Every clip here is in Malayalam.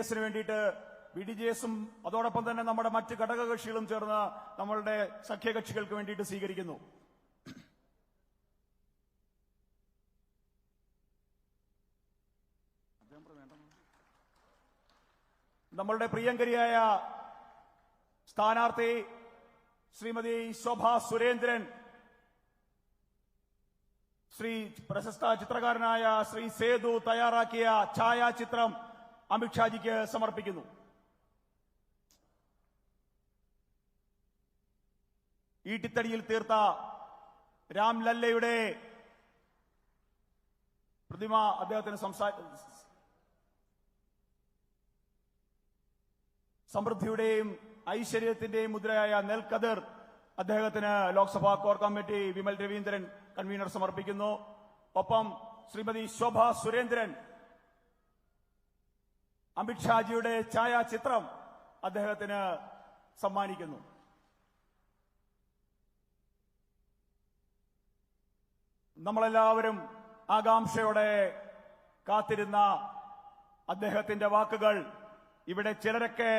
എസിന് വേണ്ടിയിട്ട് BDJS-ഉം അതോടൊപ്പം തന്നെ നമ്മുടെ മറ്റ് ഘടകകക്ഷികളും ചേർന്ന് നമ്മളുടെ സഖ്യകക്ഷികൾക്ക് വേണ്ടിയിട്ട് സ്വീകരിക്കുന്നു. നമ്മളുടെ പ്രിയങ്കരിയായ സ്ഥാനാർത്ഥി ശ്രീമതി ശോഭ സുരേന്ദ്രൻ ശ്രീ പ്രശസ്ത ചിത്രകാരനായ ശ്രീ സേതു തയ്യാറാക്കിയ ഛായാചിത്രം അമിത്ഷാജിക്ക് സമർപ്പിക്കുന്നു. ഈട്ടിത്തടിയിൽ തീർത്ത രാംലല്ലയുടെ പ്രതിമ അദ്ദേഹത്തിന് സമൃദ്ധിയുടെയും ഐശ്വര്യത്തിന്റെയും മുദ്രയായ നെൽക്കതിർ അദ്ദേഹത്തിന് Lok Sabha core committee Vimal Raveendran convener സമർപ്പിക്കുന്നു. ഒപ്പം ശ്രീമതി ശോഭ സുരേന്ദ്രൻ അമിത്ഷാജിയുടെ ഛായാചിത്രം അദ്ദേഹത്തിന് സമ്മാനിക്കുന്നു. നമ്മളെല്ലാവരും ആകാംക്ഷയോടെ കാത്തിരുന്ന അദ്ദേഹത്തിന്റെ വാക്കുകൾ ഇവിടെ ചിലരൊക്കെ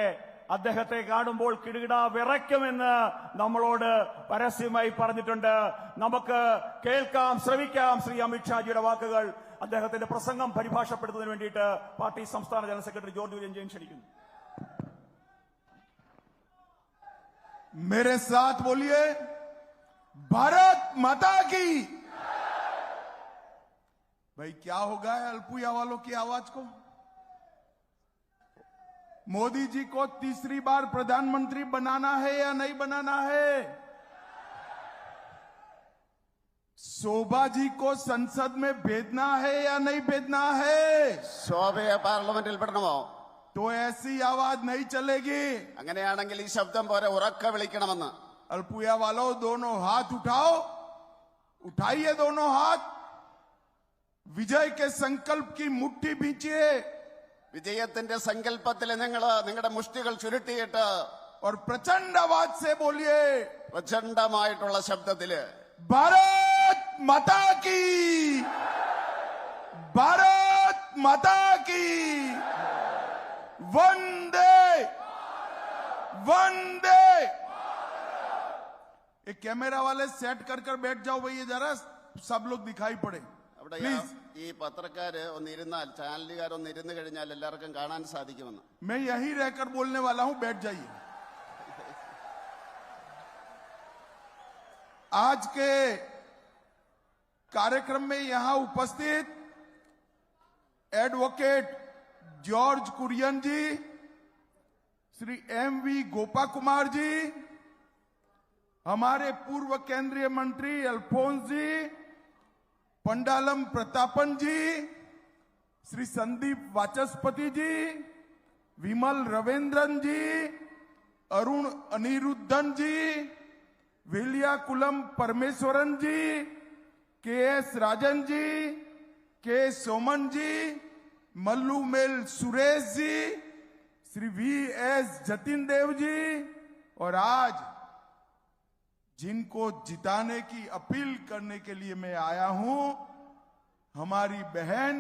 അദ്ദേഹത്തെ കാണുമ്പോൾ കിടുകിട വിറയ്ക്കുമെന്ന് നമ്മളോട് പരസ്യമായി പറഞ്ഞിട്ടുണ്ട്. നമുക്ക് കേൾക്കാം, ശ്രവിക്കാം ശ്രീ അമിത്ഷാജിയുടെ വാക്കുകൾ. അദ്ദേഹത്തിന്റെ പ്രസംഗം പരിഭാഷപ്പെടുത്തുന്നതിന് വേണ്ടിയിട്ട് പാർട്ടി സംസ്ഥാന ജനറൽ സെക്രട്ടറി ജോർജ് കുര്യൻ ജെയിൻ ക്ഷണിക്കുന്നു. मेरे साथ बोलिए भारत माता की। भाई क्या होगा अल्पुया वालों की आवाज को? मोदी जी को तीसरी बार प्रधानमंत्री बनाना है या नहीं बनाना है? शोभा जी को संसद में भेजना है या नहीं भेजना है? ശോഭയെ പാർലമെന്റിൽ പെടണമോ? तो ऐसी आवाज नहीं चलेगी. അങ്ങനെയാണെങ്കിൽ ഈ ശബ്ദം പോലെ ഉറക്കെ വിളിക്കണമെന്ന്. अल्पुया वालों दोनों हाथ उठाओ, उठाइए दोनों हाथ. विजय के संकल्प की मुट्ठी भींचिए. വിജയത്തിന്റെ സങ്കല്പത്തിൽ നിങ്ങളുടെ മുഷ്ടികൾ ചുരുട്ടിയിട്ട് और प्रचंड आवाज से बोलिए പ്രചണ്ഡമായിട്ടുള്ള ശബ്ദത്തില് भारत माता की, भारत माता की, वंदे वंदे. ये कैमरा वाले सेट कर बैठ जाओ भैया, जरा सब लोग दिखाई पड़े അവിടെ प्लीज. ഈ പത്രക്കാര് ഒന്നിരുന്നാൽ, ചാനലുകാർ ഒന്നിരുന്നു കഴിഞ്ഞാൽ എല്ലാവർക്കും കാണാൻ സാധിക്കുമെന്ന്. मैं यही रहकर बोलने वाला हूं, बैठ जाइए. आज के कार्यक्रम में यहां उपस्थित एडवोकेट जॉर्ज कुरियन जी, श्री MV गोपा कुमार जी, हमारे पूर्व केंद्रीय मंत्री अल्फोंस जी, पंडालम प्रतापन जी, श्री संदीप वाचस्पति जी, विमल रविंद्रन जी, अरुण अनिरुद्धन जी, विलियाकुलम परमेश्वरन जी, KS राजन जी, K सोमन जी, मल्लूमेल सुरेश जी, श्री VS जतिन देव जी, और आज जिनको जिताने की अपील करने के लिए मैं आया हूं, हमारी बहन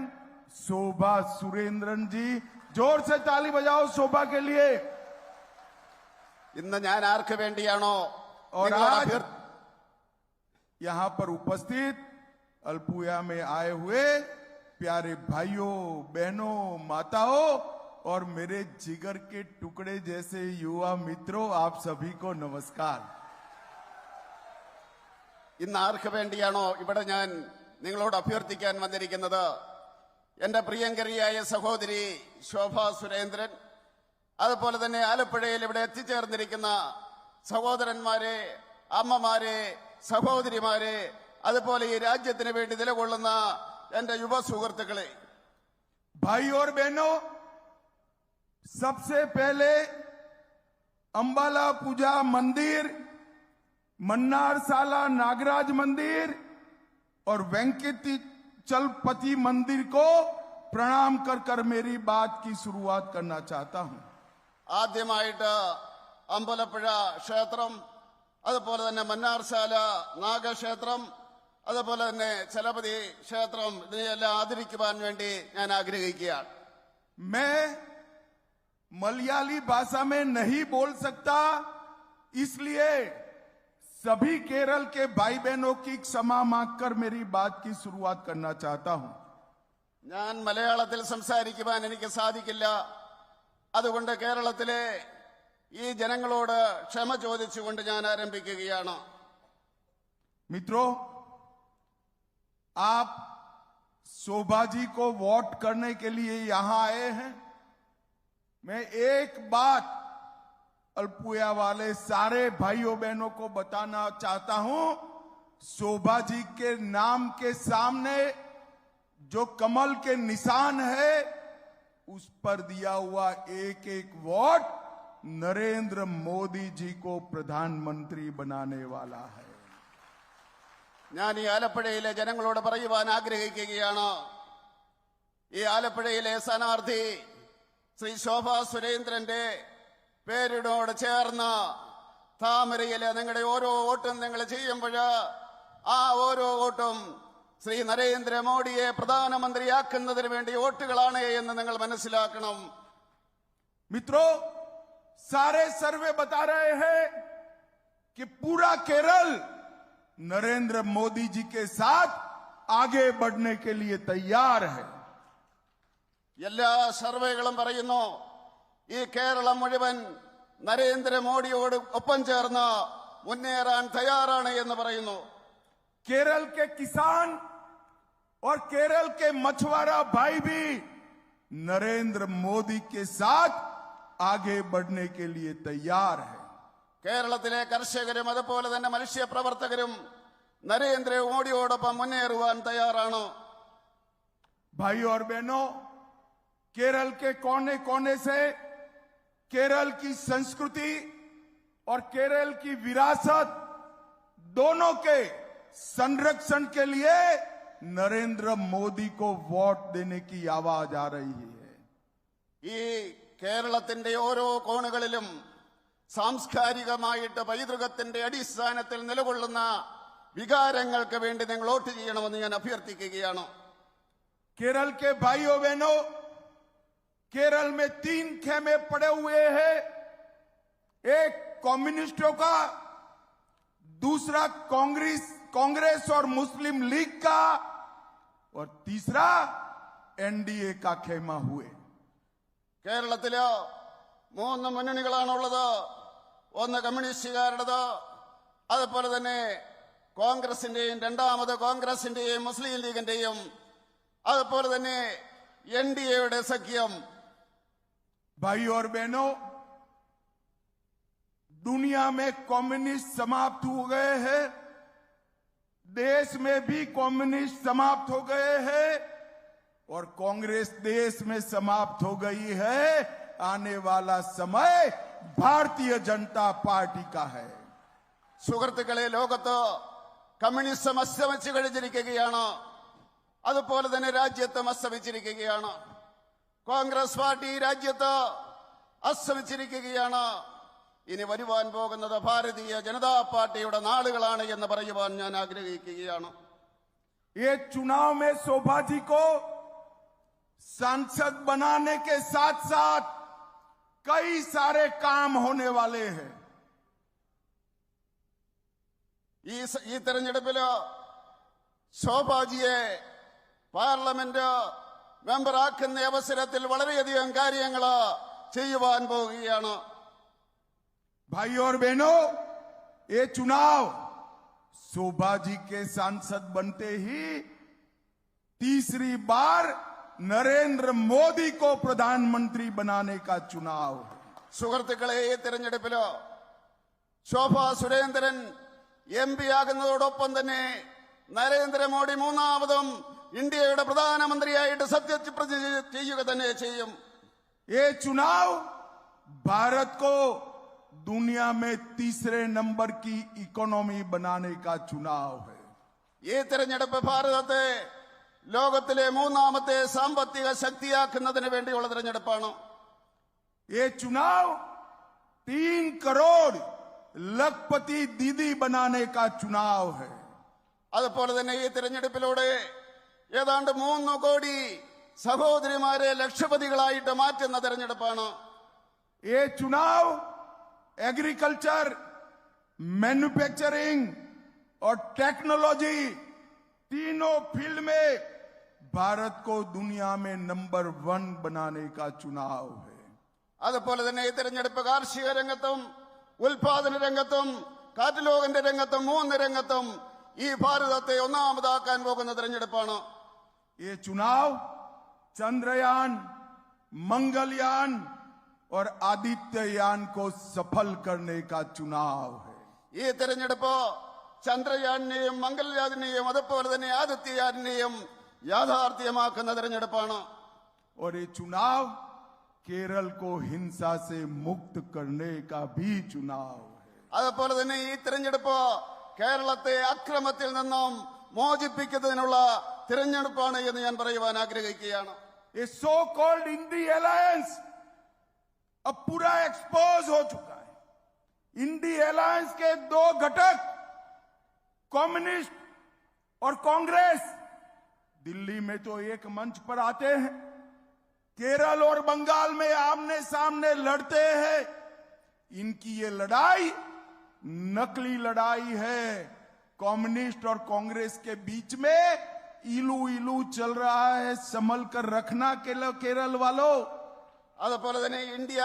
शोभा सुरेंद्रन जी. जोर से ताली बजाओ शोभा के लिए. ഇന്ന് ഞാൻ ആർക്ക് വേണ്ടിയാണോ और आज यहां पर उपस्थित अल्पुया में आए हुए प्यारे भाइयों, बहनों, माताओं और मेरे जिगर के टुकड़े जैसे युवा मित्रों, आप सभी को नमस्कार. ഇന്ന് ആർക്ക് വേണ്ടിയാണോ ഇവിടെ ഞാൻ നിങ്ങളോട് അഭ്യർത്ഥിക്കാൻ വന്നിരിക്കുന്നത്, എന്റെ പ്രിയങ്കരിയായ സഹോദരി ശോഭ സുരേന്ദ്രൻ, അതുപോലെ തന്നെ ആലപ്പുഴയിൽ ഇവിടെ എത്തിച്ചേർന്നിരിക്കുന്ന സഹോദരന്മാരെ, അമ്മമാരെ, സഹോദരിമാരെ, അതുപോലെ ഈ രാജ്യത്തിന് വേണ്ടി നിലകൊള്ളുന്ന എന്റെ യുവ സുഹൃത്തുക്കളെ, भाई और बहनों, सबसे पहले अंबाला पूजा मंदिर, मन्नारसाला नागराज मंदिर और वेंकटेचलपति मंदिर को प्रणाम कर मेरी बात की शुरुआत करना चाहता हूं. ആദ്യമായിട്ട് അമ്പലപ്പുഴ ക്ഷേത്രം, അതുപോലെ തന്നെ മന്നാർശാല നാഗക്ഷേത്രം, അതുപോലെ തന്നെ ചലപതി ക്ഷേത്രം, ഇതിനെയെല്ലാം ആദരിക്കുവാൻ വേണ്ടി ഞാൻ ആഗ്രഹിക്കുകയാണ്. मैं मलयाली भाषा में नहीं बोल सकता, इसलिए सभी केरल के भाई बहनों की क्षमा मांगकर मेरी बात की शुरुआत करना चाहता हूं। ഞാൻ മലയാളത്തിൽ സംസാരിക്കുവാൻ എനിക്ക് സാധിക്കില്ല. അതുകൊണ്ട് കേരളത്തിലെ ഈ ജനങ്ങളോട് ക്ഷമ ചോദിച്ചുകൊണ്ട് ഞാൻ ആരംഭിക്കുകയാണ്. मित्रों, आप शोभा जी को वोट करने के लिए यहां आए हैं। मैं एक बात अल्पुया वाले सारे भाइयों बहनों को बताना चाहता हूं, शोभा जी के नाम के सामने जो कमल के निशान है, उस पर दिया हुआ एक एक वोट नरेंद्र मोदी जी को प्रधानमंत्री बनाने वाला है। ഞാൻ ഈ ആലപ്പുഴയിലെ ജനങ്ങളോട് പറയുവാൻ ആഗ്രഹിക്കുകയാണ്, ഈ ആലപ്പുഴയിലെ സ്ഥാനാർത്ഥി ശ്രീ ശോഭാ സുരേന്ദ്രന്റെ പേരിനോട് ചേർന്ന് താമരയിലെ നിങ്ങളുടെ ഓരോ വോട്ടും നിങ്ങൾ ചെയ്യുമ്പോൾ ആ ഓരോ വോട്ടും ശ്രീ നരേന്ദ്രമോദിയെ പ്രധാനമന്ത്രിയാക്കുന്നതിന് വേണ്ടി വോട്ടുകളാണ് എന്ന് നിങ്ങൾ മനസ്സിലാക്കണം. मित्रों, सारे सर्वे बता रहे हैं कि पूरा केरल नरेंद्र मोदी जी के साथ आगे बढ़ने के लिए तैयार है। എല്ലാ സർവേകളും പറയുന്നു ഈ കേരളം മുഴുവൻ നരേന്ദ്രമോദിയോട് ഒപ്പം ചേർന്ന് മുന്നേറാൻ തയ്യാറാണ് എന്ന് പറയുന്നു. केरल के किसान और केरल के मछुआरा भाई भी नरेंद्र मोदी के साथ आगे बढ़ने के लिए तैयार है। കേരളത്തിലെ കർഷകരും അതുപോലെ തന്നെ മനുഷ്യപ്രവർത്തകരും നരേന്ദ്രമോദിയോടൊപ്പം മുന്നേറുവാൻ തയ്യാറാണ്. भाई और बहनों, केरल के कोने कोने से केरल की संस्कृति और केरल की विरासत दोनों के संरक्षण के लिए नरेंद्र मोदी को वोट देने की आवाज आ रही है। ഈ കേരളത്തിന്റെ ഓരോ കോണുകളിലും സാംസ്കാരികമായിട്ട് പൈതൃകത്തിന്റെ അടിസ്ഥാനത്തിൽ നിലകൊള്ളുന്ന വികാരങ്ങൾക്ക് വേണ്ടി നിങ്ങൾ വോട്ട് ചെയ്യണമെന്ന് ഞാൻ അഭ്യർത്ഥിക്കുകയാണ്. केरल के भाइयों बहनों, केरल में 3 खेमे पड़े हुए हैं। एक कम्युनिस्टों का, दूसरा कांग्रेस और मुस्लिम लीग का, और तीसरा एनडीए का खेमा हुए। കേരളത്തില് 3 മുന്നണികളാണുള്ളത്. ഒന്ന് കമ്മ്യൂണിസ്റ്റുകാരുടേത്, അതുപോലെ തന്നെ കോൺഗ്രസിന്റെയും, രണ്ടാമത് കോൺഗ്രസിന്റെയും മുസ്ലിം ലീഗിന്റെയും, അതുപോലെ തന്നെ എൻഡിഎയുടെ സഖ്യം. भाई और बहनों, दुनिया में कम्युनिस्ट समाप्त हो गए हैं, देश में भी कम्युनिस्ट समाप्त हो गए हैं और कांग्रेस देश में समाप्त हो गई है। आने वाला समय भारतीय जनता पार्टी का है। സുഹൃത്തുക്കളെ, ലോകത്ത് കമ്മ്യൂണിസം അസ്തമിച്ചു കഴിഞ്ഞിരിക്കുകയാണ്. അതുപോലെ തന്നെ രാജ്യത്തും അസ്തമിച്ചിരിക്കുകയാണ്. കോൺഗ്രസ് പാർട്ടി രാജ്യത്ത് അസ്തമിച്ചിരിക്കുകയാണ്. ഇനി വരുവാൻ പോകുന്നത് ഭാരതീയ ജനതാ പാർട്ടിയുടെ നാളുകളാണ് എന്ന് പറയുവാൻ ഞാൻ ആഗ്രഹിക്കുകയാണ്. ये चुनाव में शोभा जी को सांसद बनाने के साथ साथ कई सारे काम होने वाले हैं। ഈ തെരഞ്ഞെടുപ്പില് ശോഭാജിയെ പാർലമെന്റ് മെമ്പറാക്കുന്ന അവസരത്തിൽ വളരെയധികം കാര്യങ്ങൾ ചെയ്യുവാൻ പോവുകയാണ്. भाई और बहनों, ये चुनाव शोभा जी के सांसद बनते ही तीसरी बार नरेंद्र मोदी को प्रधानमंत्री बनाने का चुनाव है। സുഹൃത്തുക്കളെ, ഈ തെരഞ്ഞെടുപ്പില് ശോഭാ സുരേന്ദ്രൻ എം പി ആകുന്നതോടൊപ്പം തന്നെ നരേന്ദ്രമോദി മൂന്നാമതും ഇന്ത്യയുടെ പ്രധാനമന്ത്രിയായിട്ട് സത്യപ്രതിജ്ഞ ചെയ്യുക തന്നെ ചെയ്യും. ये चुनाव भारत को दुनिया में तीसरे नंबर की इकोनॉमी बनाने का चुनाव है। ഈ തെരഞ്ഞെടുപ്പ് ഭാരതത്തെ ലോകത്തിലെ മൂന്നാമത്തെ സാമ്പത്തിക ശക്തിയാക്കുന്നതിന് വേണ്ടിയുള്ള തെരഞ്ഞെടുപ്പാണ്. ये चुनाव 3 करोड़ लखपति दीदी बनाने का चुनाव है। അതുപോലെ തന്നെ ഈ തെരഞ്ഞെടുപ്പിലൂടെ ഏതാണ്ട് 3 കോടി സഹോദരിമാരെ ലക്ഷപതികളായിട്ട് മാറ്റുന്ന തെരഞ്ഞെടുപ്പാണ്. ये चुनाव एग्रीकल्चर, मैन्युफैक्चरिंग और टेक्नोलॉजी तीनों फील्ड में भारत को दुनिया में नंबर 1 बनाने का चुनाव है। അതുപോലെ തന്നെ ഈ തെരഞ്ഞെടുപ്പ് കാർഷിക രംഗത്തും ഉൽപാദന രംഗത്തും കാറ്റലോഗിന്റെ രംഗത്തും 3 രംഗത്തും ഈ ഭാരതത്തെ ഒന്നാമതാക്കാൻ പോകുന്ന തെരഞ്ഞെടുപ്പാണ്. ये चुनाव चंद्रयान, मंगलयान और आदित्ययान को सफल करने का चुनाव है। ഈ തെരഞ്ഞെടുപ്പ് ചന്ദ്രയാനെയും മംഗൾയാനെയും അതുപോലെ തന്നെ ആദിത്യയാനെയും യാഥാർത്ഥ്യമാക്കുന്ന തെരഞ്ഞെടുപ്പാണ്. और ये चुनाव केरल को हिंसा से मुक्त करने का भी चुनाव है। അതുപോലെ തന്നെ ഈ തെരഞ്ഞെടുപ്പ് കേരളത്തെ അക്രമത്തിൽ നിന്നും മോചിപ്പിക്കുന്നതിനുള്ള തിരഞ്ഞെടുപ്പാണ് എന്ന് ഞാൻ പറയുവാൻ ആഗ്രഹിക്കുകയാണ്. ये सो कॉल्ड इंडी अलायंस अब पूरा एक्सपोज हो चुका है। इंडी अलायंस के 2 घटक कम्युनिस्ट और कांग्रेस दिल्ली में तो एक मंच पर आते हैं, केरल और बंगाल में आमने सामने लड़ते हैं। इनकी ये लड़ाई नकली लड़ाई है। कम्युनिस्ट और कांग्रेस के बीच में इलू इलू चल रहा है, संभल कर रखना केरल वालों। അതുപോലെ തന്നെ ഇന്ത്യ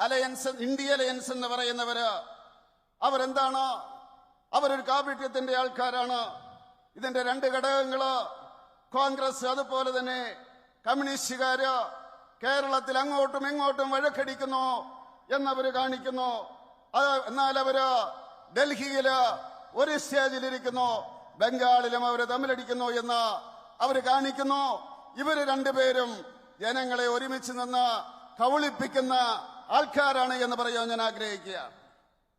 അലയൻസ് എന്ന് പറയുന്നവര് അവരെന്താണ്? അവരൊരു കാപട്യത്തിന്റെ ആൾക്കാരാണ്. ഇതിന്റെ 2 ഘടകങ്ങള് കോൺഗ്രസ് അതുപോലെ തന്നെ കമ്മ്യൂണിസ്റ്റുകാര് കേരളത്തിൽ അങ്ങോട്ടും ഇങ്ങോട്ടും വഴക്കടിക്കുന്നു എന്നവര് കാണിക്കുന്നു. എന്നാൽ അവര് ഡൽഹിയില് ഒരു സ്റ്റേജിലിരിക്കുന്നു, ബംഗാളിലും അവര് തമ്മിലടിക്കുന്നു എന്ന് അവര് കാണിക്കുന്നു. ഇവര് 2 പേരും ജനങ്ങളെ ഒരുമിച്ച് നിന്ന് കബളിപ്പിക്കുന്ന ആൾക്കാരാണ് എന്ന് പറയാൻ ഞാൻ ആഗ്രഹിക്കുക.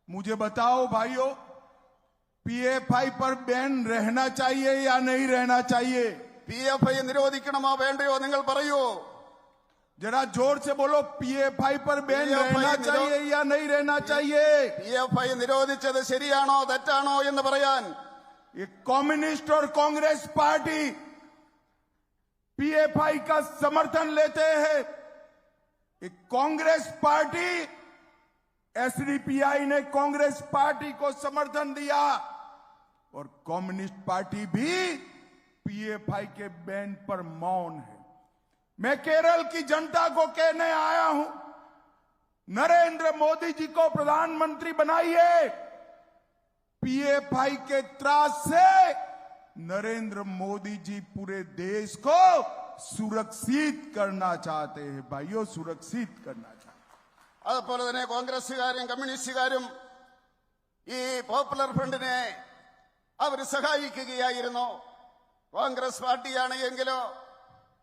मुझे बताओ भाइयों, पीएफआई पर बैन रहना चाहिए या नहीं रहना चाहिए? PFI നിരോധിക്കണമോ വേണ്ടയോ നിങ്ങൾ പറയൂ. जरा जोर से बोलो, पीएफआई पर बैन रहना चाहिए या नहीं रहना चाहिए? PFI നിരോധിച്ചത് ശരിയാണോ തെറ്റാണോ എന്ന് പറയാൻ ये कम्युनिस्ट और कांग्रेस पार्टी पीएफआई का समर्थन लेते हैं। एक कांग्रेस पार्टी, एसडीपीआई ने कांग्रेस पार्टी को समर्थन दिया और कम्युनिस्ट पार्टी भी पीएफआई के बैन पर मौन है। मैं केरल की जनता को कहने आया हूं, नरेंद्र मोदी जी को प्रधानमंत्री बनाइए। पीएफआई के त्रास से नरेंद्र मोदी जी पूरे देश को सुरक्षित करना चाहते हैं। भाइयों, सुरक्षित करना चाहते हैं। അതുപോലെ തന്നെ കോൺഗ്രസുകാരും കമ്മ്യൂണിസ്റ്റുകാരും ഈ പോപ്പുലർ ഫ്രണ്ടിനെ അവര് സഹായിക്കുകയായിരുന്നു. കോൺഗ്രസ് പാർട്ടിയാണ് എങ്കിലോ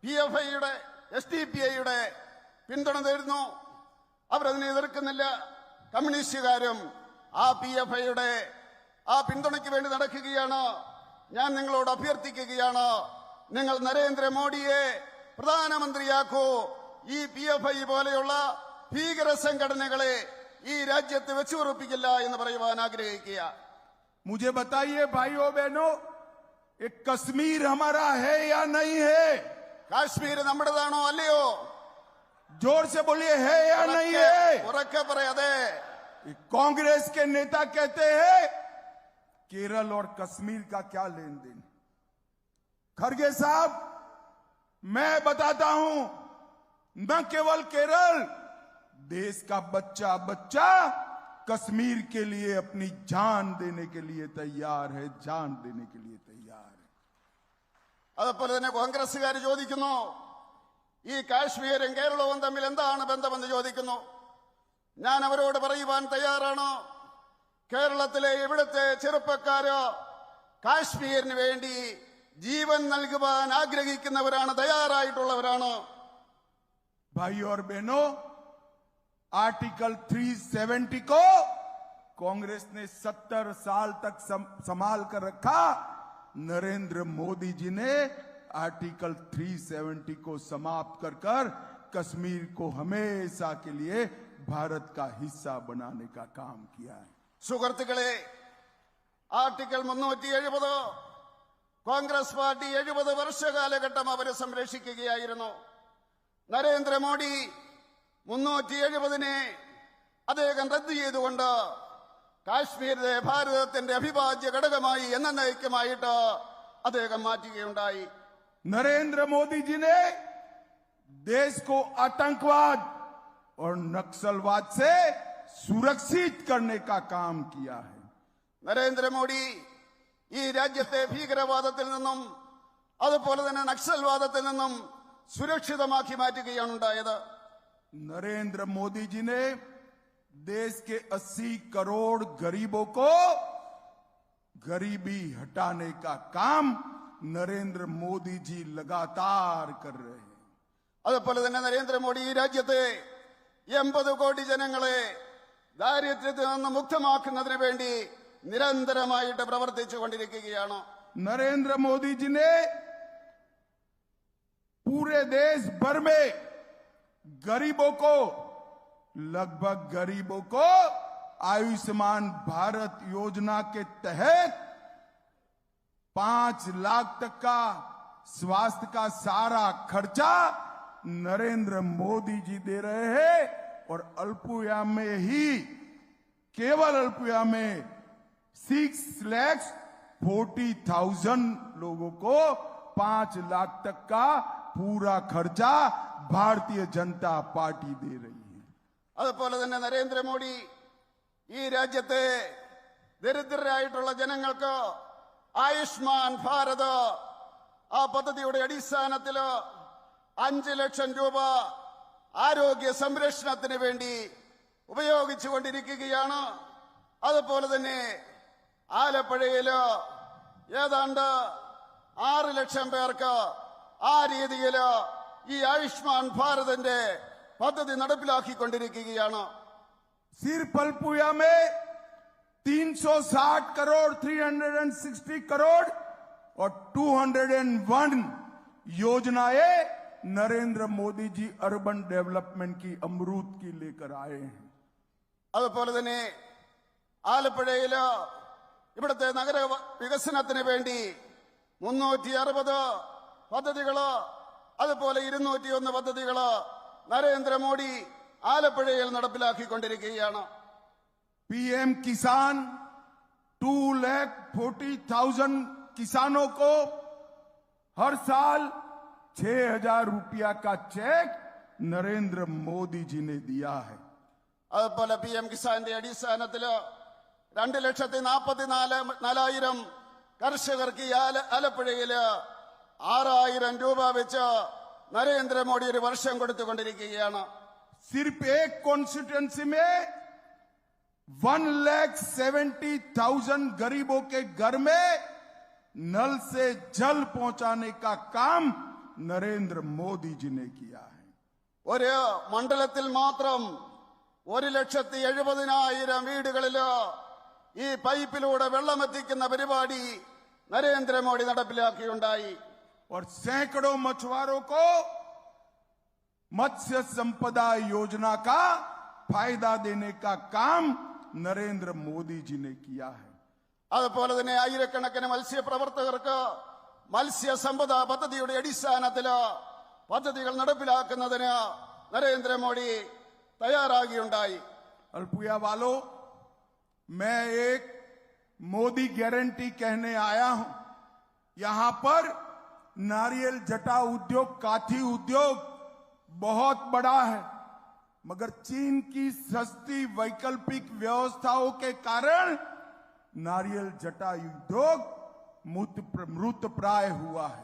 PFIയുടെ SDPIയുടെ പിന്തുണ തരുന്നു. അവരതിനെ എതിർക്കുന്നില്ല. കമ്മ്യൂണിസ്റ്റുകാരും ആ PFIയുടെ ആ പിന്തുണയ്ക്ക് വേണ്ടി നടക്കുകയാണ്. ഞാൻ നിങ്ങളോട് അഭ്യർത്ഥിക്കുകയാണ്, നിങ്ങൾ നരേന്ദ്രമോദിയെ പ്രധാനമന്ത്രിയാക്കൂ. ഈ PFI പോലെയുള്ള ഭീകര സംഘടനകളെ ഈ രാജ്യത്ത് വെച്ചുറപ്പിക്കില്ല എന്ന് പറയുവാൻ ആഗ്രഹിക്കുക. मुझे बताइए भाइयों बहनों, एक कश्मीर हमारा है या नहीं है? കാശ്മീർ നമ്മുടേതാണോ അല്ലയോ? जोर से बोलिए, है या नहीं है? ഉറക്കെ പറയാതെ. कांग्रेस के नेता कहते हैं केरल और कश्मीर का क्या लेन देन? खड़गे साहब, मैं बताता हूं, न केवल केरल, देश का बच्चा बच्चा कश्मीर के लिए अपनी जान देने के लिए तैयार है, जान देने के लिए तैयार है। അതുപോലെ തന്നെ കോൺഗ്രസുകാർ ചോദിക്കുന്നു, ഈ കാശ്മീരും കേരളവും തമ്മിൽ എന്താണ് ബന്ധമെന്ന് ചോദിക്കുന്നു. ഞാൻ അവരോട് പറയുവാൻ തയ്യാറാണ്, കേരളത്തിലെ ഇവിടുത്തെ ചെറുപ്പക്കാര് കാശ്മീരിന് വേണ്ടി ജീവൻ നൽകുവാൻ ആഗ്രഹിക്കുന്നവരാണ്, തയ്യാറായിട്ടുള്ളവരാണ്. भाई और बहनों, आर्टिकल 370 को कांग्रेस ने 70 साल तक संभाल कर रखा। नरेंद्र मोदी जी ने आर्टिकल 370 को समाप्त कर कर कश्मीर को हमेशा के लिए भारत का हिस्सा बनाने का काम किया है। സുഹൃത്തുക്കളെ, ആർട്ടിക്കിൾ 370 കോൺഗ്രസ് പാർട്ടി 70 വർഷകാലഘട്ടം അവരെ സംരക്ഷിക്കുകയായിരുന്നു. നരേന്ദ്രമോദി 370 അദ്ദേഹം റദ്ദ് ചെയ്തുകൊണ്ട് കാശ്മീരിലെ ഭാരതത്തിന്റെ അവിഭാജ്യ ഘടകമായി എന്നേക്കുമായിട്ട് അദ്ദേഹം മാറ്റുകയുണ്ടായി. नरेंद्र मोदी जी ने देश को आतंकवाद और नक्सलवाद से सुरक्षित करने का काम किया है. നരേന്ദ്രമോദി ഈ രാജ്യത്തെ ഭീകരവാദത്തിൽ നിന്നും അതുപോലെ തന്നെ നക്സൽവാദത്തിൽ നിന്നും സുരക്ഷിതമാക്കി മാറ്റുകയാണ് ഉണ്ടായത്. नरेंद्र मोदी जी ने देश के 80 करोड़ गरीबों को गरीबी हटाने का काम नरेंद्र मोदी जी लगातार कर रहे हैं. അതുപോലെ തന്നെ നരേന്ദ്രമോദി ഈ രാജ്യത്തെ 80 കോടി ജനങ്ങളെ ദാരിദ്ര്യത്തിൽ നിന്ന് മുക്തമാക്കുന്നതിന് വേണ്ടി നിരന്തരമായിട്ട് പ്രവർത്തിച്ചു കൊണ്ടിരിക്കുകയാണ്. नरेंद्र मोदी जी ने पूरे देश भर में लगभग गरीबों को आयुष्मान भारत योजना के तहत 5 लाख तक का स्वास्थ्य का सारा खर्चा नरेंद्र मोदी जी दे रहे हैं. और अल्पुया में ही केवल अल्पुया में 6,40,000 लोगों को 5 लाख तक का पूरा खर्चा भारतीय जनता पार्टी दे रही है. അതുപോലെ തന്നെ നരേന്ദ്രമോദി ഈ രാജ്യത്തെ ദരിദ്രരായിട്ടുള്ള ജനങ്ങൾക്ക് ആയുഷ്മാൻ ഭാരത് ആ പദ്ധതിയുടെ അടിസ്ഥാനത്തിൽ 5 ലക്ഷം രൂപ ആരോഗ്യ സംരക്ഷണത്തിന് വേണ്ടി ഉപയോഗിച്ചുകൊണ്ടിരിക്കുകയാണ്. അതുപോലെ തന്നെ ആലപ്പുഴയില് ഏതാണ്ട് 6 ലക്ഷം പേർക്ക് ആ രീതിയിൽ ഈ ആയുഷ്മാൻ ഭാരതിന്റെ പദ്ധതി നടപ്പിലാക്കിക്കൊണ്ടിരിക്കുകയാണ്. सिर्फ अल्पुया में 360 करोड़ 360 करोड़ और 201 योजनाएं नरेंद्र मोदी जी अर्बन डेवलपमेंट की अमरूद की लेकर आए हैं. അതുപോലെ തന്നെ ആലപ്പുഴയില് ഇവിടുത്തെ നഗര വികസനത്തിന് വേണ്ടി 360 പദ്ധതികള് അതുപോലെ 201 പദ്ധതികള് നരേന്ദ്രമോദി ആലപ്പുഴയിൽ നടപ്പിലാക്കിക്കൊണ്ടിരിക്കുകയാണ്. पीएम किसान 2,40,000 किसानों को हर साल 6,000 रुपया का चेक नरेंद्र मोदी जी ने दिया है. അതുപോലെ PM കിസാന്റെ അടിസ്ഥാനത്തില് 2,44,000 കർഷകർക്ക് ഈ ആലപ്പുഴയില് 6,000 രൂപ വെച്ച് നരേന്ദ്രമോദി ഒരു വർഷം കൊടുത്തുകൊണ്ടിരിക്കുകയാണ്. सिर्फ एक कॉन्स्टिट्यूंसी में 1,70,000 गरीबों के घर में नल से जल पहुंचाने का काम नरेंद्र मोदी जी ने किया है. ഒരു മണ്ഡലത്തിൽ മാത്രം 1,70,000 വീടുകളില് ഈ പൈപ്പിലൂടെ വെള്ളമെത്തിക്കുന്ന പരിപാടി നരേന്ദ്രമോദി നടപ്പിലാക്കിയുണ്ടായി. और सैकड़ों मछुआरों को मत्स्य संपदा योजना का फायदा देने का काम नरेंद्र मोदी जी ने किया है. അതുപോലെ തന്നെ ആയിരക്കണക്കിന് മത്സ്യപ്രവർത്തകർക്ക് മത്സ്യസമ്പദ പദ്ധതിയുടെ അടിസ്ഥാനത്തില് പദ്ധതികൾ നടപ്പിലാക്കുന്നതിന് നരേന്ദ്രമോദി തയ്യാറാകിയുണ്ടായി. अल्पुया वालों, मैं एक मोदी गारंटी कहने आया हूं. यहां पर नारियल जटा उद्योग, काठी उद्योग बहुत बड़ा है, मगर चीन की सस्ती वैकल्पिक व्यवस्थाओं के कारण नारियल जटा उद्योग मृत प्राय हुआ है.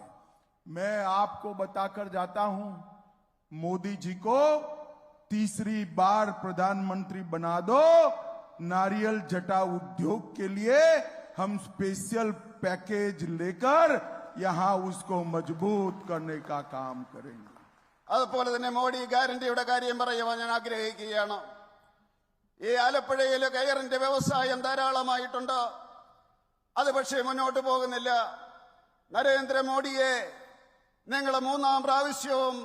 मैं आपको बताकर जाता हूं, मोदी जी को तीसरी बार प्रधानमंत्री बना दो. नारियल जटा उद्योग के लिए हम स्पेशल पैकेज लेकर यहां उसको मजबूत करने का काम करेंगे. അതുപോലെ തന്നെ മോഡി ഗ്യാരണ്ടിയുടെ കാര്യം പറയുവാൻ ഞാൻ ആഗ്രഹിക്കുകയാണ്. ഈ ആലപ്പുഴയിലെ കയറിന്റെ വ്യവസായം ധാരാളമായിട്ടുണ്ട്. അത് പക്ഷേ മുന്നോട്ട് പോകുന്നില്ല. നരേന്ദ്രമോദിയെ നിങ്ങൾ 3-ാം പ്രാവശ്യവും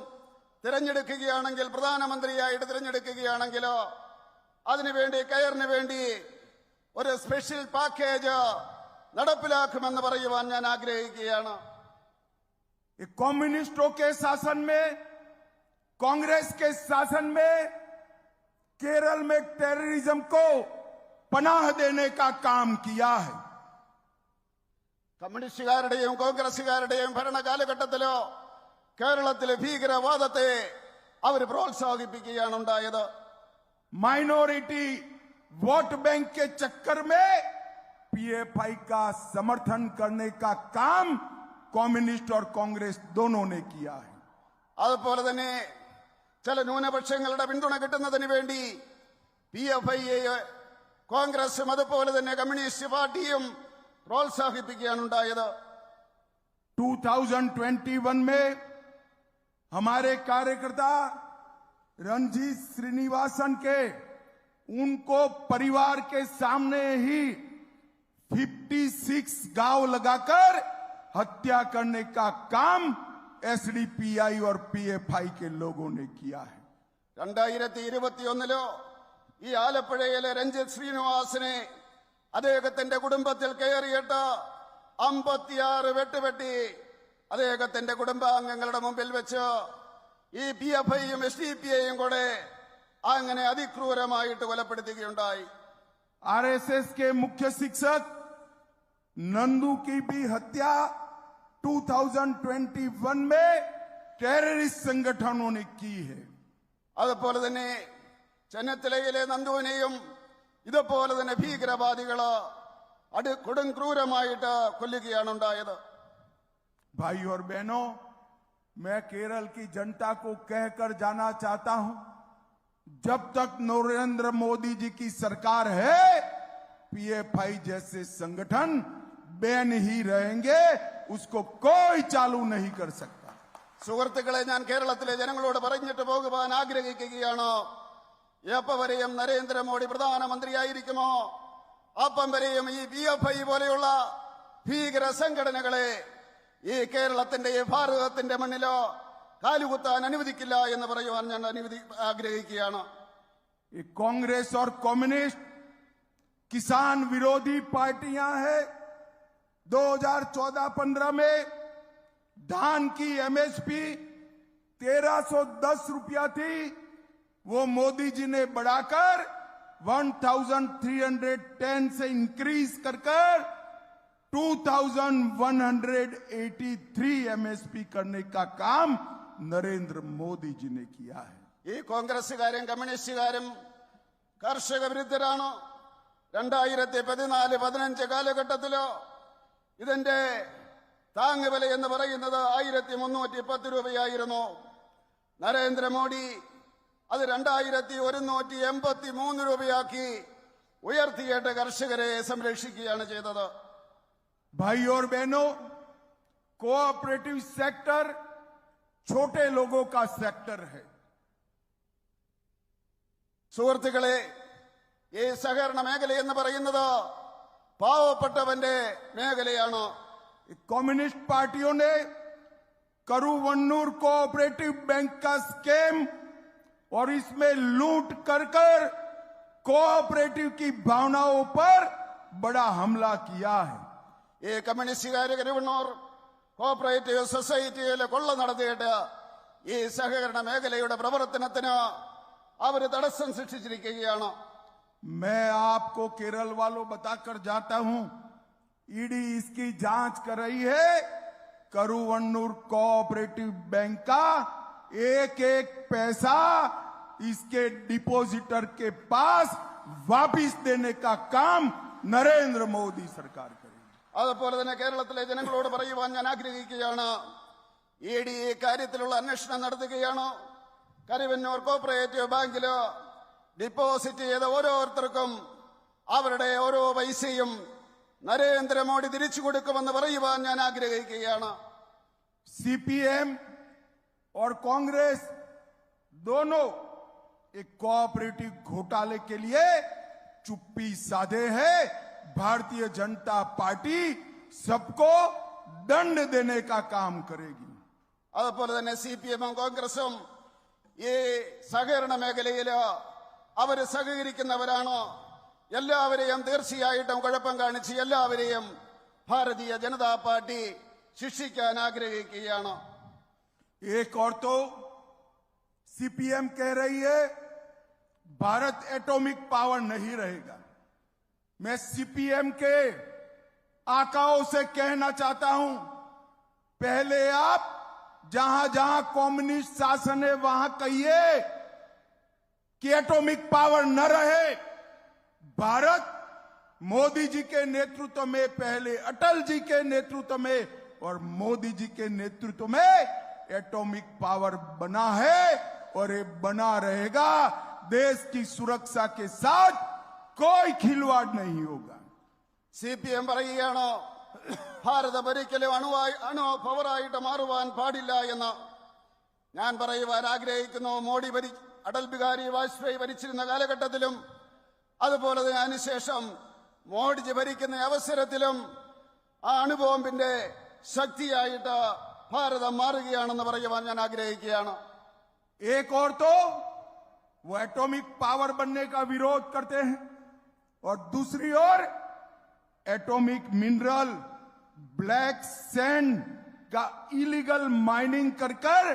തിരഞ്ഞെടുക്കുകയാണെങ്കിൽ, പ്രധാനമന്ത്രിയായിട്ട് തിരഞ്ഞെടുക്കുകയാണെങ്കിൽ, അതിനുവേണ്ടി കയറിന് വേണ്ടി ഒരു സ്പെഷ്യൽ പാക്കേജ് നടപ്പിലാക്കുമെന്ന് പറയുവാൻ ഞാൻ ആഗ്രഹിക്കുകയാണ്. कम्युनिस्टों के शासन में, कांग्रेस के शासन में केरल में टेररिज्म को पनाह देने का काम किया है। കമ്മ്യൂണിസ്റ്റുകാരുടെയും കോൺഗ്രസുകാരുടെയും ഭരണകാലഘട്ടത്തിലോ കേരളത്തിലെ ഭീകരവാദത്തെ അവർ പ്രോത്സാഹിപ്പിക്കുകയാണ് ഉണ്ടായത്. माइनॉरिटी वोट बैंक के चक्कर में पीएफआई का समर्थन करने का काम कम्युनिस्ट और कांग्रेस दोनों ने किया है। അതുപോലെ തന്നെ ചില ന്യൂനപക്ഷങ്ങളുടെ പിന്തുണ കിട്ടുന്നതിന് വേണ്ടി PFIയെ കോൺഗ്രസും അതുപോലെ തന്നെ കമ്മ്യൂണിസ്റ്റ് പാർട്ടിയും പ്രോത്സാഹിപ്പിക്കുകയാണ് ഉണ്ടായത്. 2021 में हमारे कार्यकर्ता रणजीत श्रीनिवासन के उनको परिवार के सामने ही 56 गांव लगाकर हत्या करने का काम एसडीपीआई और पीएफआई के लोगों ने किया है। 2021 ഈ ആലപ്പുഴയിലെ രഞ്ജിത്ത് ശ്രീനിവാസനെ അദ്ദേഹത്തിന്റെ കുടുംബത്തിൽ കയറിയിട്ട് 56 വെട്ടുവെട്ടി അദ്ദേഹത്തിന്റെ കുടുംബാംഗങ്ങളുടെ മുമ്പിൽ വെച്ച് ഈ PFIയും SDPIയും കൂടെ അങ്ങനെ അതിക്രൂരമായിട്ട് കൊലപ്പെടുത്തുകയുണ്ടായി. आरएसएस के मुख्य शिक्षक नंदू की भी हत्या 2021 में टेररिस्ट संगठनों ने की है। അതുപോലെ തന്നെ ചെന്നത്തലയിലെ നന്ദുവിനെയും ഇതുപോലെ തന്നെ ഭീകരവാദികള് കൊടും ക്രൂരമായിട്ട് കൊല്ലുകയാണ് ഉണ്ടായത്. भाई और बहनों, मैं केरल की जनता को कहकर जाना चाहता हूं, जब तक नरेंद्र मोदी जी की सरकार है पीएफआई जैसे संगठन बैन ही रहेंगे, उसको कोई चालू नहीं कर सकता। സുഹൃത്തുക്കളെ, ഞാൻ കേരളത്തിലെ ജനങ്ങളോട് പറഞ്ഞിട്ട് പോകുവാൻ ആഗ്രഹിക്കുകയാണ്. എപ്പം വരെയും നരേന്ദ്രമോദി പ്രധാനമന്ത്രിയായിരിക്കുമോ അപ്പം വരെയും ഈ PFI പോലെയുള്ള ഭീകര സംഘടനകളെ ഈ കേരളത്തിന്റെ ഈ ഭാരതത്തിന്റെ മണ്ണിലോ കാലുകുത്താൻ അനുവദിക്കില്ല എന്ന് പറയുവാൻ ഞാൻ ആഗ്രഹിക്കുകയാണ്. कांग्रेस और कम्युनिस्ट किसान विरोधी पार्टियां हैं। 2014-15 में धान की MSP 1310 रुपया थी, वो मोदी जी ने बढ़ाकर 1310 से इंक्रीज कर 2183 MSP करने का काम नरेंद्र मोदी जी ने किया है। ഈ കോൺഗ്രസുകാരും കമ്മ്യൂണിസ്റ്റുകാരും കർഷക വിരുദ്ധരാണ്. 2014-15 കാലഘട്ടത്തിലോ ഇതിന്റെ താങ്ങുവില എന്ന് പറയുന്നത് 1310 രൂപയായിരുന്നു. നരേന്ദ്രമോദി അത് 2183 രൂപയാക്കി ഉയർത്തിയിട്ട് കർഷകരെ സംരക്ഷിക്കുകയാണ് ചെയ്തത്. भाई और बहनों, कोऑपरेटिव सेक्टर छोटे लोगों का सेक्टर है। സുഹൃത്തുക്കളെ, ഈ സഹകരണ മേഖല എന്ന് പറയുന്നത് പാവപ്പെട്ടവന്റെ മേഖലയാണ്. कम्युनिस्ट पार्टियों ने करूवन्नूर कोऑपरेटिव बैंक का स्कैम और इसमें लूट कर कोऑपरेटिव की भावनाओं पर बड़ा हमला किया है। ഈ കമ്മ്യൂണിസ്റ്റുകാര് കരുവണ്ണൂർ കോഓപ്പറേറ്റീവ് സൊസൈറ്റിയിലെ കൊള്ള നടത്തിയിട്ട് ഈ സഹകരണ മേഖലയുടെ പ്രവർത്തനത്തിന് അവർ തടസ്സം സൃഷ്ടിച്ചിരിക്കുകയാണ്. मैं आपको केरल वालों बताकर जाता हूं, ईडी इसकी जांच कर रही है। करूवन्नूर कोऑपरेटिव बैंक का एक एक पैसा इसके डिपॉजिटर के पास वापिस देने का काम नरेंद्र मोदी सरकार करेगी। അതുപോലെ തന്നെ കേരളത്തിലെ ജനങ്ങളോട് പറയുവാൻ ഞാൻ ആഗ്രഹിക്കുകയാണ്, ED ഈ കാര്യത്തിലുള്ള അന്വേഷണം നടത്തുകയാണ്. കരുവന്നൂർ കോഓപ്പറേറ്റീവ് ബാങ്കില് ഡിപ്പോസിറ്റ് ചെയ്ത ഓരോരുത്തർക്കും അവരുടെ ഓരോ പൈസയും നരേന്ദ്രമോദി തിരിച്ചു കൊടുക്കുമെന്ന് പറയുവാൻ ഞാൻ ആഗ്രഹിക്കുകയാണ്. CPM और कांग्रेस दोनों एक कोऑपरेटिव घोटाले के लिए चुप्पी साधे है। भारतीय जनता पार्टी सबको दंड देने का काम करेगी। അതുപോലെ തന്നെ CPM-ഉം കോൺഗ്രസും ഈ സഹകരണ മേഖലയില് അവര് സഹകരിക്കുന്നവരാണ്. എല്ലാവരെയും തീർച്ചയായിട്ടും കുഴപ്പം കാണിച്ച് എല്ലാവരെയും ഭാരതീയ ജനതാ പാർട്ടി ശിക്ഷിക്കാൻ ആഗ്രഹിക്കുകയാണ്. एक और तो CPM कह रही है भारत एटॉमिक पावर नहीं रहेगा। मैं सीपीएम के आकाओं से कहना चाहता हूं, पहले आप जहां जहां कम्युनिस्ट शासन है वहां कहिए कि एटॉमिक पावर न रहे। भारत मोदी जी के नेतृत्व में, पहले अटल जी के नेतृत्व में और मोदी जी के नेतृत्व में एटॉमिक पावर बना है और ये बना रहेगा। देश की सुरक्षा के साथ कोई खिलवाड़ नहीं होगा। CPM പറയുകയാണ് ഭാരതം ഒരിക്കലും അണു പവറായിട്ട് മാറുവാൻ പാടില്ല എന്ന്. ഞാൻ പറയുവാൻ ആഗ്രഹിക്കുന്നു, അടൽ ബിഹാരി വാജ്പേയി ഭരിച്ചിരുന്ന കാലഘട്ടത്തിലും അതുപോലെ തന്നെ അതിനുശേഷം മോഡിജി ഭരിക്കുന്ന അവസരത്തിലും ആ അണുബോംബിന്റെ ശക്തിയായിട്ട് ഭാരതം മാറുകയാണെന്ന് പറയുവാൻ ഞാൻ ആഗ്രഹിക്കുകയാണ്. एक और तो वो एटॉमिक पावर बनने का विरोध करते हैं और दूसरी ओर एटॉमिक मिनरल ब्लैक सैंड का इलीगल माइनिंग कर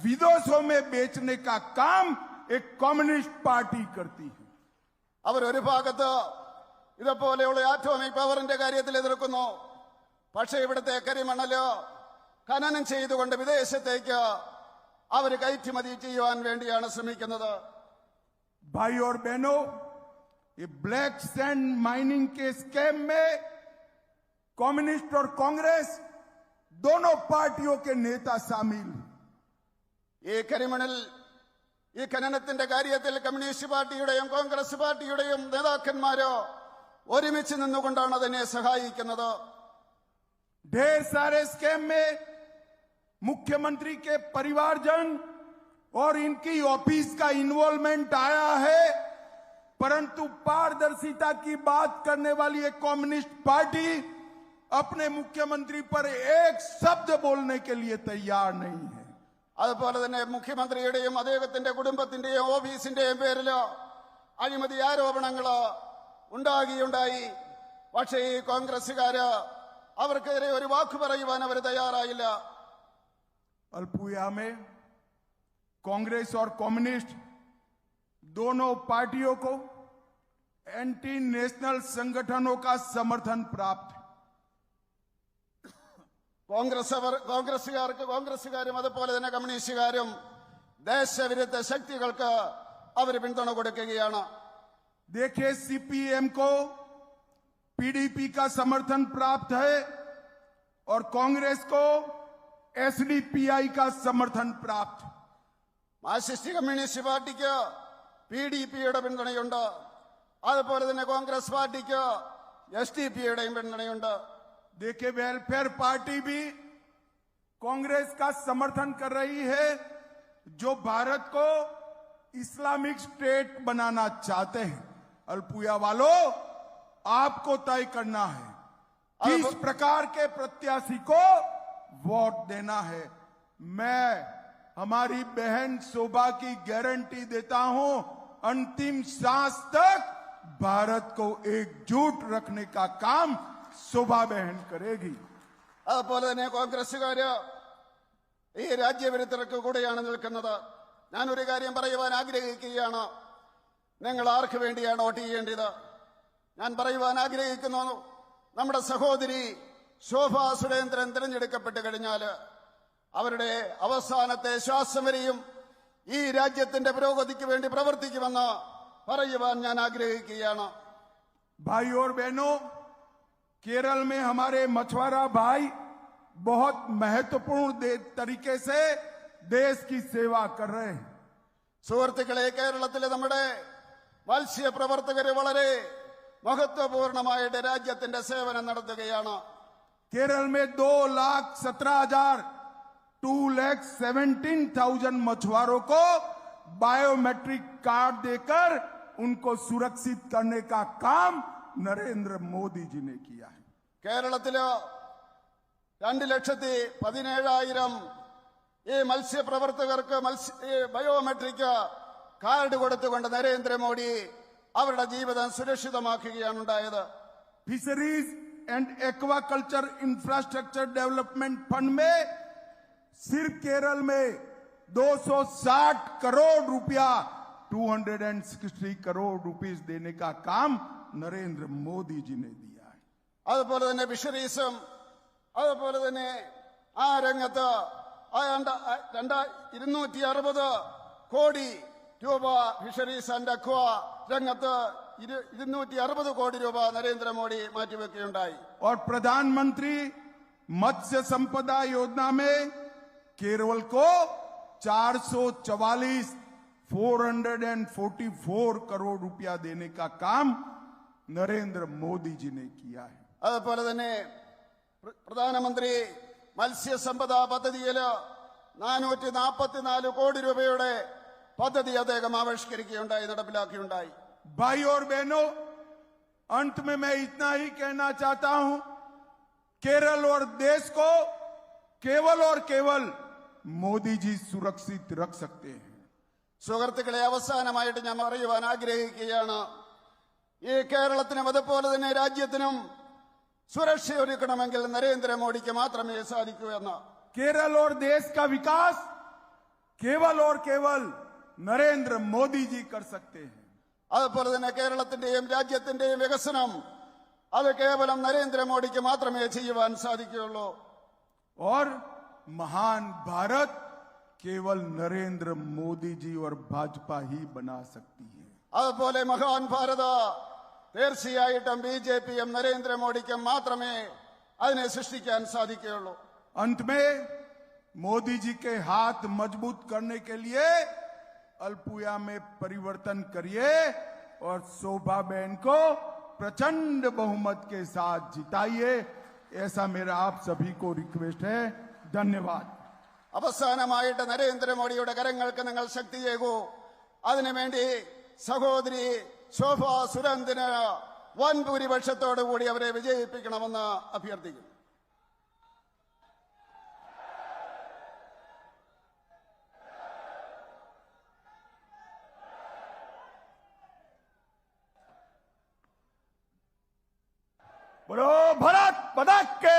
विदेशों में बेचने का काम एक कम्युनिस्ट पार्टी करती है. അവർ ഒരു ഭാഗത്ത് ഇതുപോലെയുള്ള ആറ്റോമിക് പവറിന്റെ കാര്യത്തിൽ എതിർക്കുന്നു, പക്ഷേ ഇവിടുത്തെ കരിമണല് ഖനനം ചെയ്തുകൊണ്ട് വിദേശത്തേക്ക് അവർ കയറ്റുമതി ചെയ്യുവാൻ വേണ്ടിയാണ് ശ്രമിക്കുന്നത്. भाई और बहनों, ये ब्लैक सैंड माइनिंग के स्कैम में कम्युनिस्ट और कांग्रेस दोनों पार्टियों के नेता शामिल हैं. ഈ ഖനനത്തിന്റെ കാര്യത്തിൽ കമ്മ്യൂണിസ്റ്റ് പാർട്ടിയുടെയും കോൺഗ്രസ് പാർട്ടിയുടെയും നേതാക്കന്മാരോ ഒരുമിച്ച് നിന്നുകൊണ്ടാണ് അതിനെ സഹായിക്കുന്നത്. ढेर सारे स्कैम में मुख्यमंत्री के परिवारजन और इनकी ऑफिस का इन्वॉल्वमेंट आया है, परंतु पारदर्शिता की बात करने वाली एक कम्युनिस्ट पार्टी अपने मुख्यमंत्री पर एक शब्द बोलने के लिए तैयार नहीं है. അതുപോലെ തന്നെ മുഖ്യമന്ത്രിയുടെയും അദ്ദേഹത്തിന്റെ കുടുംബത്തിന്റെയും ഓഫീസിന്റെയും പേരിൽ അഴിമതി ആരോപണങ്ങൾ ഉണ്ടായി. പക്ഷേ ഈ കോൺഗ്രസുകാര് അവർക്കെതിരെ ഒരു വാക്ക് പറയുവാൻ അവർ തയ്യാറായില്ല. अल्पुया में कांग्रेस और कम्युनिस्ट दोनों पार्टियों को एंटी नेशनल संगठनों का समर्थन प्राप्त है. കോൺഗ്രസുകാരും അതുപോലെ തന്നെ കമ്മ്യൂണിസ്റ്റുകാരും ദേശവിരുദ്ധ ശക്തികൾക്ക് അവർ പിന്തുണ കൊടുക്കുകയാണ്. देखिए, सीपीएम को पीडीपी का समर्थन प्राप्त है और कांग्रेस को एसडीपीआई का समर्थन प्राप्त. മാർക്സിസ്റ്റ് കമ്മ്യൂണിസ്റ്റ് പാർട്ടിക്ക് PDPയുടെ പിന്തുണയുണ്ട്, അതുപോലെ തന്നെ കോൺഗ്രസ് പാർട്ടിക്ക് SDPയുടെയും പിന്തുണയുണ്ട്. देखिए, वेलफेयर पार्टी भी कांग्रेस का समर्थन कर रही है, जो भारत को इस्लामिक स्टेट बनाना चाहते हैं. अल्पुया वालों, आपको तय करना है किस प्रकार के प्रत्याशी को वोट देना है. मैं हमारी बहन शोभा की गारंटी देता हूं, अंतिम सांस तक भारत को एकजुट रखने का काम शोभा बहन करेगी. അതുപോലെ തന്നെ കോൺഗ്രസുകാര് ഈ രാജ്യവിരുദ്ധർക്ക് കൂടെയാണ് നിൽക്കുന്നത്. ഞാനൊരു കാര്യം പറയുവാൻ ആഗ്രഹിക്കുകയാണ്, നിങ്ങൾ ആർക്ക് വേണ്ടിയാണ് വോട്ട് ചെയ്യേണ്ടത്? ഞാൻ പറയുവാൻ ആഗ്രഹിക്കുന്നു, നമ്മുടെ സഹോദരി ശോഭാ സുരേന്ദ്രൻ തിരഞ്ഞെടുക്കപ്പെട്ട് കഴിഞ്ഞാൽ അവരുടെ അവസാനത്തെ ശ്വാസം വരെയും ഈ രാജ്യത്തിന്റെ പുരോഗതിക്ക് വേണ്ടി പ്രവർത്തിക്കുമെന്ന് പറയുവാൻ ഞാൻ ആഗ്രഹിക്കുകയാണ്. भाई और बहनों, केरल में हमारे मछुआरा भाई बहुत महत्वपूर्ण तरीके से देश की सेवा कर रहे हैं. സുഹൃത്തുക്കളെ, കേരളത്തിലെ നമ്മുടെ മത്സ്യപ്രവർത്തകര് വളരെ മഹത്വപൂർണമായിട്ട് രാജ്യത്തിന്റെ സേവനം നടത്തുകയാണ്. केरल में 2,17,000 मछुआरों को बायोमेट्रिक कार्ड देकर उनको सुरक्षित करने का काम नरेंद्र मोदी जी ने किया है. കേരളത്തില് 2,17,000 ഈ മത്സ്യപ്രവർത്തകർക്ക് ബയോമെട്രിക് കാർഡ് കൊടുത്തുകൊണ്ട് നരേന്ദ്രമോദി അവരുടെ ജീവിതം സുരക്ഷിതമാക്കുകയാണ് ഉണ്ടായത്. Fisheries and aquaculture infrastructure development fund में सिर्फ केरल में 260 करोड़ रुपया 260 करोड़ रुपीस देने का काम नरेंद्र मोदी जी ने दिया है। അതുപോലെ തന്നെ ഫിഷറീസും അതുപോലെ തന്നെ ആ രംഗത്ത് 260 കോടി രൂപ ഫിഷറീസ് ആൻഡ് അക്വ രംഗത്ത് 260 കോടി രൂപ നരേന്ദ്രമോദി മാറ്റിവെക്കുകയുണ്ടായി. और प्रधानमंत्री मत्स्य संपदा योजना में केरल को 444 करोड़ रुपया देने का काम नरेंद्र मोदी जी ने किया है। അതുപോലെ തന്നെ പ്രധാനമന്ത്രി മത്സ്യസമ്പദാ പദ്ധതിയിൽ 444 കോടി രൂപയുടെ പദ്ധതി അദ്ദേഹം ആവിഷ്കരിക്കുകയുണ്ടായി, നടപ്പിലാക്കുകയുണ്ടായി. भाई और बहनों, अंत में मैं इतना ही कहना चाहता हूं, केरल और देश को केवल और केवल मोदी जी सुरक्षित रख सकते हैं। സുഹൃത്തുക്കളെ, അവസാനമായിട്ട് ഞാൻ പറയുവാൻ ആഗ്രഹിക്കുകയാണ്, ഈ കേരളത്തിനും അതുപോലെ തന്നെ രാജ്യത്തിനും സുരക്ഷയൊരുക്കണമെങ്കിൽ നരേന്ദ്രമോദിക്ക് മാത്രമേ സാധിക്കൂ എന്ന്. केरल और देश का विकास केवल और केवल नरेंद्र मोदी जी कर सकते हैं। അതുപോലെ തന്നെ കേരളത്തിന്റെയും രാജ്യത്തിന്റെയും വികസനം അത് കേവലം നരേന്ദ്രമോദിക്ക് മാത്രമേ ചെയ്യുവാൻ സാധിക്കുകയുള്ളൂ. और महान भारत केवल नरेंद्र मोदी जी और भाजपा ही बना सकती है। അതുപോലെ മഹാൻ ഭാരത തീർച്ചയായിട്ടും ബിജെപിയും നരേന്ദ്രമോദിക്കും മാത്രമേ അതിനെ സൃഷ്ടിക്കാൻ സാധിക്കുകയുള്ളൂ. अंत में मोदी जी के हाथ मजबूत करने के लिए अल्पुया में परिवर्तन करिए और शोभा बहन को प्रचंड बहुमत के साथ जिताइए, ऐसा मेरा आप सभी को रिक्वेस्ट है। धन्यवाद। അവസാനമായിട്ട് നരേന്ദ്രമോദിയുടെ കരങ്ങൾക്ക് നിങ്ങൾ ശക്തിയേകൂ. അതിനുവേണ്ടി സഹോദരി ശോഭ സുരേന്ദ്രന് വൻ ഭൂരിപക്ഷത്തോടുകൂടി അവരെ വിജയിപ്പിക്കണമെന്ന് അഭ്യർത്ഥിക്കുന്നു. बोलो भारत माता की